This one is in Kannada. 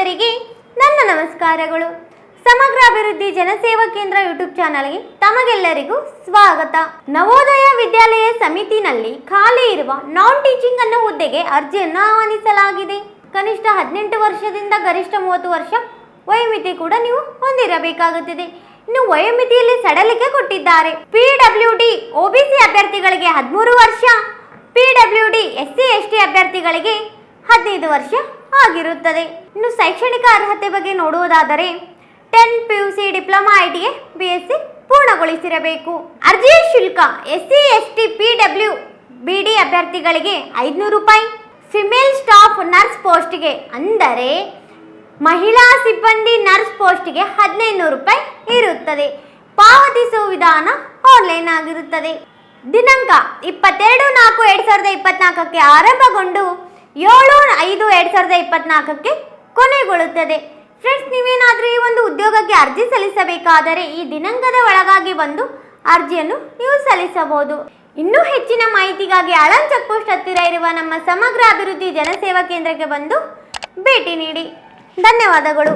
ಕಲಾವಿದರಿಗೆ ನನ್ನ ನಮಸ್ಕಾರಗಳು. ಸಮಗ್ರ ಅಭಿವೃದ್ಧಿ ಜನಸೇವಾ ಕೇಂದ್ರ ಯೂಟ್ಯೂಬ್ ಚಾನಲ್ಗೆ ತಮಗೆಲ್ಲರಿಗೂ ಸ್ವಾಗತ. ನವೋದಯ ವಿದ್ಯಾಲಯ ಸಮಿತಿನಲ್ಲಿ ಖಾಲಿ ಇರುವ ನಾನ್ ಟೀಚಿಂಗ್ ಅನ್ನೋ ಹುದ್ದೆಗೆ ಅರ್ಜಿಯನ್ನು ಆಹ್ವಾನಿಸಲಾಗಿದೆ. ಕನಿಷ್ಠ 18 ವರ್ಷದಿಂದ ಗರಿಷ್ಠ 30 ವರ್ಷ ವಯೋಮಿತಿ ಕೂಡ ನೀವು ಹೊಂದಿರಬೇಕಾಗುತ್ತದೆ. ಇನ್ನು ವಯೋಮಿತಿಯಲ್ಲಿ ಸಡಲಿಕೆ ಕೊಟ್ಟಿದ್ದಾರೆ. PWD OBC ಅಭ್ಯರ್ಥಿಗಳಿಗೆ 13 ವರ್ಷ, PWD SC ST ಅಭ್ಯರ್ಥಿಗಳಿಗೆ 15 ವರ್ಷ ಆಗಿರುತ್ತದೆ. ಇನ್ನು ಶೈಕ್ಷಣಿಕ ಅರ್ಹತೆ ಬಗ್ಗೆ ನೋಡುವುದಾದರೆ 10 PUC ಡಿಪ್ಲೊಮಾ ITI BSc ಪೂರ್ಣಗೊಳಿಸಿರಬೇಕು. ಅರ್ಜಿಯ ಶುಲ್ಕ SC ST PWBD ಅಭ್ಯರ್ಥಿಗಳಿಗೆ 500 ರೂಪಾಯಿ, ಫಿಮೇಲ್ ಸ್ಟಾಫ್ ನರ್ಸ್ ಪೋಸ್ಟ್ಗೆ ಅಂದರೆ ಮಹಿಳಾ ಸಿಬ್ಬಂದಿ ನರ್ಸ್ ಪೋಸ್ಟ್ಗೆ 1500 ರೂಪಾಯಿ ಇರುತ್ತದೆ. ಪಾವತಿಸುವ ವಿಧಾನ ಆನ್ಲೈನ್ ಆಗಿರುತ್ತದೆ. ದಿನಾಂಕ 22/4/2024ಕ್ಕೆ ಆರಂಭಗೊಂಡು 7/5/2024ಕ್ಕೆ ಕೊನೆಗೊಳ್ಳುತ್ತದೆ. ಫ್ರೆಂಡ್ಸ್, ನೀವೇನಾದರೂ ಈ ಒಂದು ಉದ್ಯೋಗಕ್ಕೆ ಅರ್ಜಿ ಸಲ್ಲಿಸಬೇಕಾದರೆ ಈ ದಿನಾಂಕದ ಒಳಗಾಗಿ ಬಂದು ಅರ್ಜಿಯನ್ನು ನೀವು ಸಲ್ಲಿಸಬಹುದು. ಇನ್ನೂ ಹೆಚ್ಚಿನ ಮಾಹಿತಿಗಾಗಿ ಆಳಂದ್ ಚೆಕ್ ಪೋಸ್ಟ್ ಹತ್ತಿರ ಇರುವ ನಮ್ಮ ಸಮಗ್ರ ಅಭಿವೃದ್ಧಿ ಜನಸೇವಾ ಕೇಂದ್ರಕ್ಕೆ ಬಂದು ಭೇಟಿ ನೀಡಿ. ಧನ್ಯವಾದಗಳು.